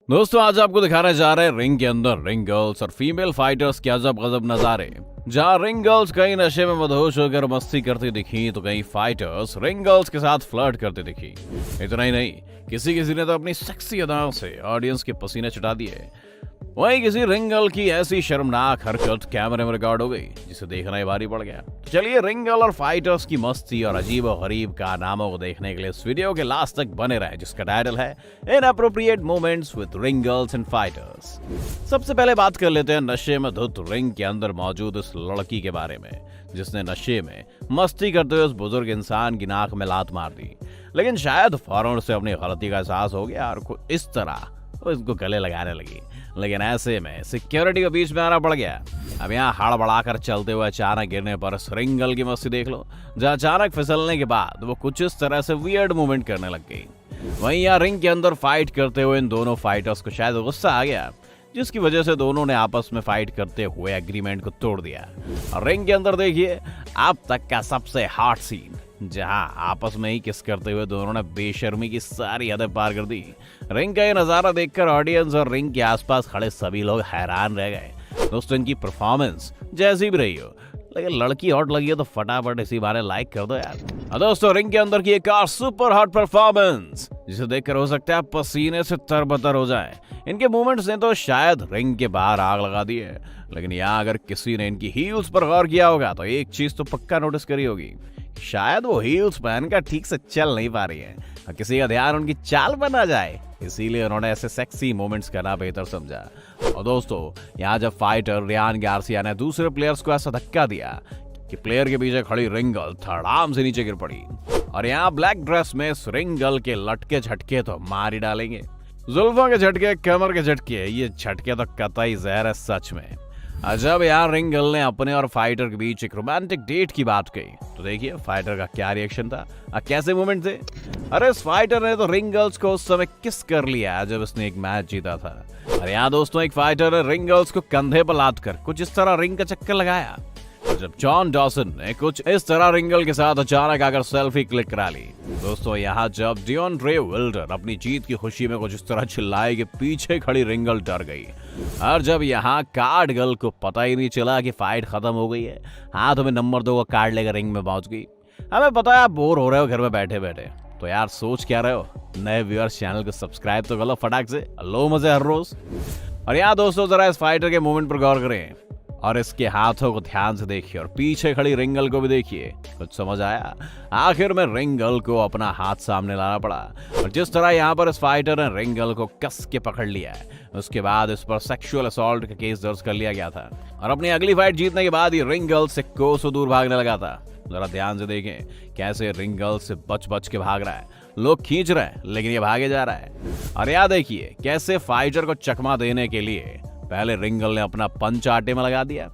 दोस्तों आज आपको दिखाने जा रहे हैं रिंग के अंदर रिंग गर्ल्स और फीमेल फाइटर्स के अजब गजब नजारे। जहां रिंग गर्ल्स कहीं नशे में मदहोश होकर मस्ती करती दिखी तो कहीं फाइटर्स रिंग गर्ल्स के साथ फ्लर्ट करती दिखी। इतना ही नहीं, किसी किसी ने तो अपनी सेक्सी अदाओं से ऑडियंस के पसीने छुटा दिए। वहीं किसी रिंग गर्ल की ऐसी शर्मनाक हरकत कैमरे में रिकॉर्ड हो गई जिसे देखना ही भारी पड़ गया। चलिए रिंग गर्ल और फाइटर्स की मस्ती और अजीब और गरीब कारनामों को देखने के लिए इस वीडियो के लास्ट तक बने रहे, जिसका टाइटल है inappropriate moments with ring girls and fighters. सबसे पहले बात कर लेते हैं नशे में धुत रिंग के अंदर मौजूद इस लड़की के बारे में, जिसने नशे में मस्ती करते हुए उस बुजुर्ग इंसान की नाक में लात मार दी। लेकिन शायद फौरन से अपनी गलती का एहसास हो गया और कुछ इस तरह वो इसको गले लगाने लगी। लेकिन ऐसे में सिक्योरिटी के बीच में आना पड़ गया। अब यहाँ हड़बड़ाकर चलते हुए अचानक गिरने पर रिंग गर्ल की मस्ती देख लो, जहाँ अचानक फिसलने के बाद वो कुछ इस तरह से वियर्ड मूवमेंट करने लग गई। वहीं यहाँ रिंग के अंदर फाइट करते हुए इन दोनों फाइटर्स को शायद गुस्सा आ गया, जिसकी वजह से दोनों ने आपस में फाइट करते हुए एग्रीमेंट को तोड़ दिया। और रिंग के अंदर देखिए अब तक का सबसे हॉट सीन, जहां आपस में ही किस करते हुए दोनों ने बेशर्मी की सारी हदें पार कर दी। रिंग का ये नजारा देखकर ऑडियंस और रिंग के आसपास खड़े सभी लोग हैरान रह गए। दोस्तों इनकी परफॉर्मेंस जैसी भी रही हो, लेकिन लड़की हॉट लगी है तो फटाफट इसी बारे लाइक कर दो यार। दोस्तों रिंग के अंदर की एक और सुपर हॉट परफॉर्मेंस, जिसे देखकर हो सकता है पसीने से तरबतर हो जाए। इनके मूवमेंट्स ने तो शायद रिंग के बाहर आग लगा दी है, लेकिन यहाँ अगर किसी ने इनकी हील्स पर गौर किया होगा तो एक चीज तो पक्का नोटिस करी होगी, शायद वो हील्स पहनकर ठीक से चल नहीं पा रही है और किसी का ध्यान उनकी चाल पर ना जाए, इसीलिए उन्होंने ऐसे सेक्सी मोमेंट्स करना बेहतर समझा। और दोस्तों यहाँ जब फाइटर रियान गार्सिया ने दूसरे प्लेयर्स को ऐसा धक्का दिया कि प्लेयर के पीछे खड़ी रिंग गर्ल धड़ाम से नीचे गिर पड़ी। और यहाँ ब्लैक ड्रेस में इस रिंग गर्ल के लटके झटके तो मार ही डालेंगे। जुल्फों के झटके, कमर के झटके, ये झटके तो कतई जहर है सच में। जब यार रिंग गर्ल ने अपने और फाइटर के बीच एक रोमांटिक डेट की बात कही तो देखिए फाइटर का क्या रिएक्शन था, कैसे मूवमेंट थे। अरे इस फाइटर ने तो रिंग गर्ल्स को उस समय किस कर लिया जब इसने एक मैच जीता था। और यहाँ दोस्तों एक फाइटर ने रिंग गर्ल्स को कंधे पर लाद कर कुछ इस तरह रिंग का चक्कर लगाया। और जब जॉन डॉसन ने कुछ इस तरह रिंग गर्ल के साथ अचानक आकर सेल्फी क्लिक करा ली। दोस्तों यहाँ जब डिओंड्रे विल्डर अपनी जीत की खुशी में कुछ इस तरह चिल्लाए कि पीछे खड़ी रिंग गर्ल डर गई। और जब यहाँ कार्ड गर्ल को पता ही नहीं चला कि फाइट खत्म हो गई है, हाथ में नंबर 2 का कार्ड लेकर रिंग में पहुंच गई। हमें पता है आप बोर हो रहे हो घर में बैठे बैठे, तो यार सोच क्या रहे हो, नए व्यूअर्स चैनल को सब्सक्राइब तो कर लो फटाक से, लो मजे हर रोज। और यहाँ दोस्तों जरा इस फाइटर के मूवमेंट पर गौर करें और इसके हाथों को ध्यान से देखिए और पीछे खड़ी रिंग गर्ल को भी देखिए। कुछ समझ आया? आखिर में रिंग गर्ल को अपना हाथ सामने लाना पड़ा और जिस तरह यहाँ पर इस फाइटर ने रिंग गर्ल को कस के पकड़ लिया है, उसके बाद इस पर सेक्सुअल असॉल्ट का केस दर्ज कर लिया गया था। और अपनी अगली फाइट जीतने के बाद ये रिंग गर्ल से कोसों दूर भागने लगा था। जरा ध्यान से देखें कैसे रिंग गर्ल से बच बच के भाग रहा है। लोग खींच रहे हैं लेकिन ये भागे जा रहा है। और याद देखिए कैसे फाइटर को चकमा देने के लिए पहले रिंग गर्ल ने अपना पंच आटे में लगा दिया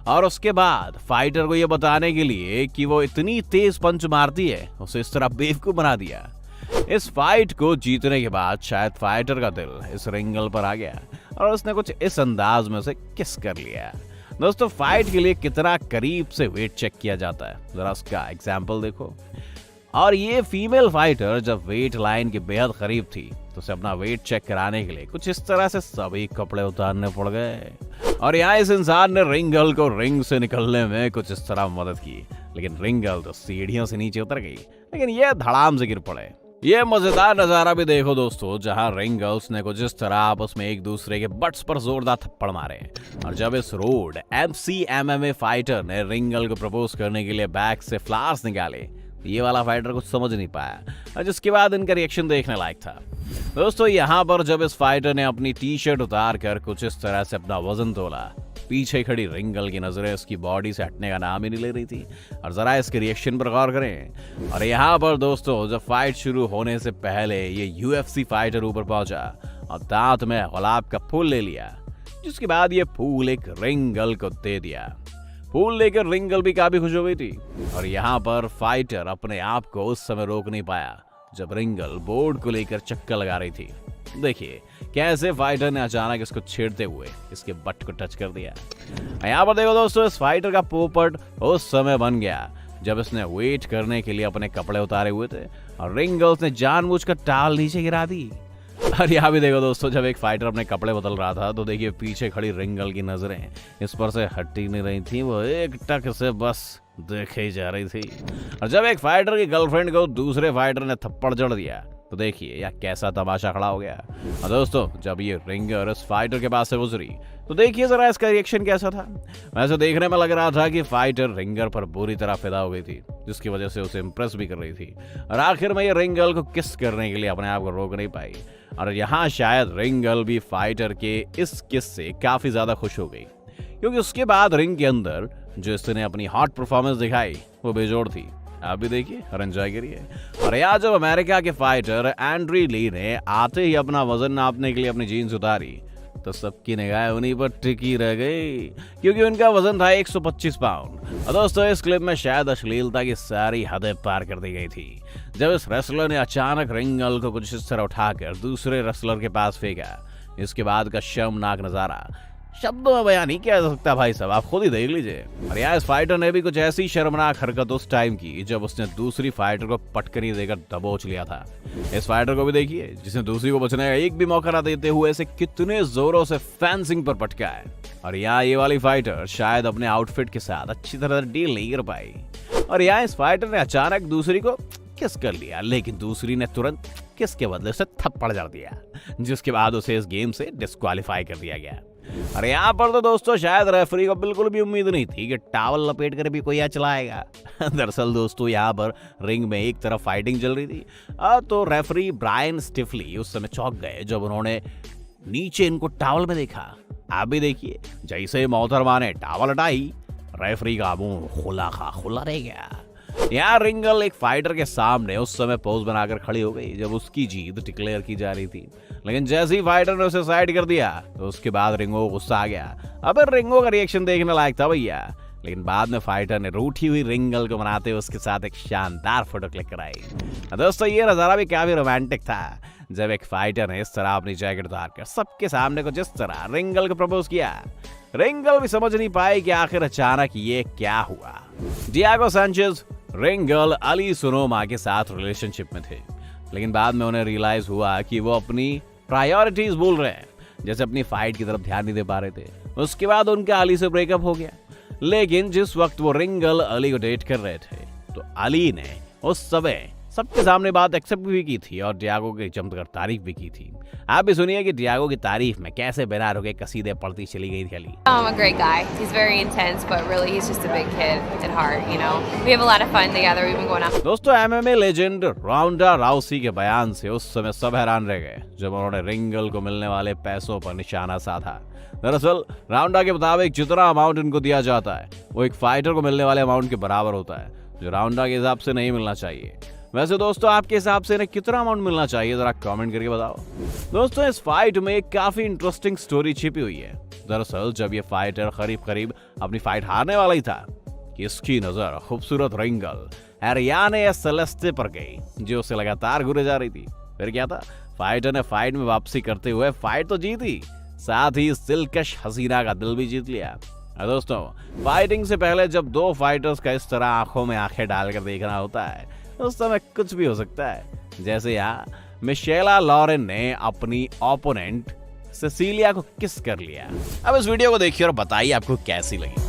और उसके बाद फाइटर को यह बताने के लिए कि वो इतनी तेज पंच मारती है, उसे इस तरह बेवकूफ बना दिया। इस फाइट को जीतने के बाद शायद फाइटर का दिल इस रिंग गर्ल पर आ गया और उसने कुछ इस अंदाज में से किस कर लिया। दोस्तों फाइट के लिए कितना करीब से वेट चेक किया जाता है, जरा उसका एग्जाम्पल देखो। और ये फीमेल फाइटर जब वेट लाइन के बेहद करीब थी तो उसे अपना वेट चेक कराने के लिए कुछ इस तरह से सभी कपड़े उतारने पड़ गए। और यहाँ इस इंसान ने रिंग गर्ल को रिंग से निकलने में कुछ इस तरह मदद की, लेकिन रिंग गर्ल तो सीढ़ियों से नीचे उतर गई, लेकिन ये धड़ाम से गिर पड़े। ये मजेदार नजारा भी देखो दोस्तों, जहां रिंग गर्ल्स ने कुछ इस तरह आपस में एक दूसरे के बट्स पर जोरदार थप्पड़ मारे। और जब इस रोड MCMMA फाइटर ने रिंग गर्ल को प्रपोज करने के लिए बैग से फ्लावर्स निकाले, ये वाला फाइटर कुछ समझ नहीं पाया और जिसके बाद इनका रिएक्शन देखने लायक था। दोस्तों यहाँ पर जब इस फाइटर ने अपनी टी शर्ट उतार कर कुछ इस तरह से अपना वजन तोला, पीछे खड़ी रिंग गर्ल की नजरें उसकी बॉडी से हटने का नाम ही नहीं ले रही थी। और जरा इसके रिएक्शन पर गौर करें। और यहाँ पर दोस्तों जब फाइट शुरू होने से पहले ये UFC फाइटर ऊपर पहुंचा और दांत में गुलाब का फूल ले लिया, जिसके बाद ये फूल एक रिंग गर्ल को दे दिया। फूल लेकर रिंग गर्ल भी काफी खुश हो गई थी। और यहाँ पर फाइटर अपने आप को उस समय रोक नहीं पाया जब रिंग गर्ल बोर्ड को लेकर चक्कर लगा रही थी। देखिए कैसे फाइटर ने अचानक इसको छेड़ते हुए इसके बट को टच कर दिया। यहाँ पर देखो दोस्तों इस फाइटर का पोपट उस समय बन गया जब इसने वेट करने के लिए अपने कपड़े उतारे हुए थे और रिंग गर्ल्स ने जानबूझकर टाल नीचे गिरा दी। और यहाँ भी देखो दोस्तों, जब एक फाइटर अपने कपड़े बदल रहा था तो देखिए पीछे खड़ी रिंग गर्ल की नजरें इस पर से हटी नहीं रही थी, वो एक टक से बस देखे ही जा रही थी। और जब एक फाइटर की गर्लफ्रेंड को दूसरे फाइटर ने थप्पड़ जड़ दिया तो देखिए यह कैसा तमाशा खड़ा हो गया। और दोस्तों, जब ये रिंगर इस फाइटर के पास से गुजरी तो देखिए जरा इसका रिएक्शन कैसा था। वैसे देखने में लग रहा था कि फाइटर रिंगर पर बुरी तरह फिदा हो गई थी, जिसकी वजह से उसे इम्प्रेस भी कर रही थी। और आखिर में ये रिंगल को किस करने के लिए अपने आप को रोक नहीं पाई। और यहाँ शायद रिंगल भी फाइटर के इस किस से काफी ज्यादा खुश हो गई, क्योंकि उसके बाद रिंग के अंदर जो इसने अपनी हॉट परफॉर्मेंस दिखाई वो बेजोड़ थी। आप भी देखिए और एंजॉय करिए। और यहाँ जब अमेरिका के फाइटर एंड्री ली ने आते ही अपना वजन नापने के लिए अपनी जीन्स उतारी तो सबकी निगाहें उन्हीं पर टिकी रह गई, क्योंकि उनका वजन था 125 पाउंड। और दोस्तों, इस क्लिप में शायद अश्लीलता की सारी हदें पार कर दी गई थी, जब इस रेसलर ने अचानक रिंगल को कुछ इस तरह उठाकर दूसरे रेसलर के पास फेंका। इसके बाद का शर्मनाक नजारा शब्दों में बयान नहीं किया जा सकता भाई साहब, आप खुद ही देख लीजिए। और यहाँ इस फाइटर ने भी कुछ ऐसी शर्मनाक हरकत उस टाइम की जब उसने दूसरी फाइटर को पटकनी देकर दबोच लिया था। इस फाइटर को भी देखिए जिसने दूसरी को बचने का एक भी मौका ना देते हुए ऐसे कितने जोरों से फेंसिंग पर पटका है। और यहाँ ये वाली फाइटर शायद अपने आउटफिट के साथ अच्छी तरह डील नहीं कर पाई। और यहाँ इस फाइटर ने अचानक दूसरी को किस कर लिया, लेकिन दूसरी ने तुरंत किस के बदले उसे थप्पड़ जड़ दिया, जिसके बाद उसे इस गेम से डिस्क्वालीफाई कर दिया गया। और यहाँ पर तो दोस्तों शायद रेफरी को बिल्कुल भी उम्मीद नहीं थी कि टॉवल लपेट कर भी कोई चलाएगा। दरअसल दोस्तों यहाँ पर रिंग में एक तरफ फाइटिंग चल रही थी, तो रेफरी ब्रायन स्टिफली उस समय चौंक गए जब उन्होंने नीचे इनको टॉवल में देखा। आप भी देखिए, जैसे मोहतरमा ने टॉवल हटाई रेफरी का मुंह खुला का खुला रह गया। यहाँ रिंगल एक फाइटर के सामने उस समय पोज बनाकर खड़ी हो गई जब उसकी जीत डिक्लेयर की जा रही थी, लेकिन जैसे ही फाइटर ने उसे साइड कर दिया तो उसके बाद रिंगो को गुस्सा आ गया। अब रिंगो का रिएक्शन देखने लायक था भैया, लेकिन बाद में फाइटर ने रूठी हुई रिंगल को मनाते हुए उसके साथ एक शानदार फोटो क्लिक कराई। दोस्तों, ये नजारा भी काफी रोमांटिक था जब एक फाइटर ने इस तरह अपनी जैकेट उतारकर सबके सामने को जिस तरह रिंगल को प्रपोज किया। रिंगल भी समझ नहीं पाई कि आखिर अचानक ये क्या हुआ। डिएगो सैंचेज रिंगल अली सोनोमा के साथ रिलेशनशिप में थे, लेकिन बाद में उन्हें रियलाइज हुआ कि वो अपनी प्रायोरिटीज भूल रहे हैं, जैसे अपनी फाइट की तरफ ध्यान नहीं दे पा रहे थे। उसके बाद उनका अली से ब्रेकअप हो गया, लेकिन जिस वक्त वो रिंगल अली को डेट कर रहे थे तो अली ने उस समय सबके सामने बात एक्सेप्ट भी की थी और डिएगो की जमकर तारीफ भी की थी। आप भी सुनिए कि डिएगो की तारीफ में कैसे बिना रुके कसीदे पढ़ती चली गई थी Ali. I'm a great guy. He's very intense, but really he's just a big kid at heart, you know. We have a lot of fun together. We've been going out. दोस्तों, एमएमए लेजेंड राउंडा राउसी के बयान से उस समय सब हैरान रह गए जब उन्होंने रिंगल को मिलने वाले पैसों पर निशाना साधा। दरअसल राउंडा के मुताबिक जितना अमाउंट इनको दिया जाता है वो एक फाइटर को मिलने वाले अमाउंट के बराबर होता है, जो राउंडा के हिसाब से नहीं मिलना चाहिए। वैसे दोस्तों, आपके हिसाब से इन्हें कितना अमाउंट मिलना चाहिए, जरा कमेंट करके बताओ। दोस्तों, इस फाइट में एक काफी इंटरेस्टिंग स्टोरी छिपी हुई है। दरअसल जब ये फाइटर करीब करीब अपनी फाइट हारने वाला ही था कि इसकी नजर खूबसूरत रिंगल एरियाने सेलेस्टे पर गई, जो उसे लगातार घूरे जा रही थी। फिर क्या था, फाइटर ने फाइट में वापसी करते हुए फाइट तो जीती, साथ ही इस दिलकश हसीना का दिल भी जीत लिया। दोस्तों, फाइटिंग से पहले जब दो फाइटर्स का इस तरह आंखों में आंखें डालकर देखना होता है उस समय कुछ भी हो सकता है। जैसे यहाँ मिशेला लॉरेन ने अपनी ओपोनेंट सेसिलिया को किस कर लिया। अब इस वीडियो को देखिए और बताइए आपको कैसी लगी।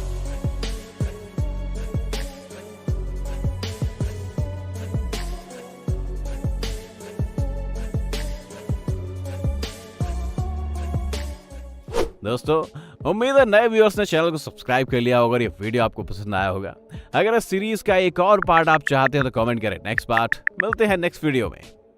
दोस्तों, उम्मीद है नए व्यूअर्स ने चैनल को सब्सक्राइब कर लिया होगा और ये वीडियो आपको पसंद आया होगा। अगर इस सीरीज का एक और पार्ट आप चाहते हैं तो कमेंट करें नेक्स्ट पार्ट। मिलते हैं नेक्स्ट वीडियो में।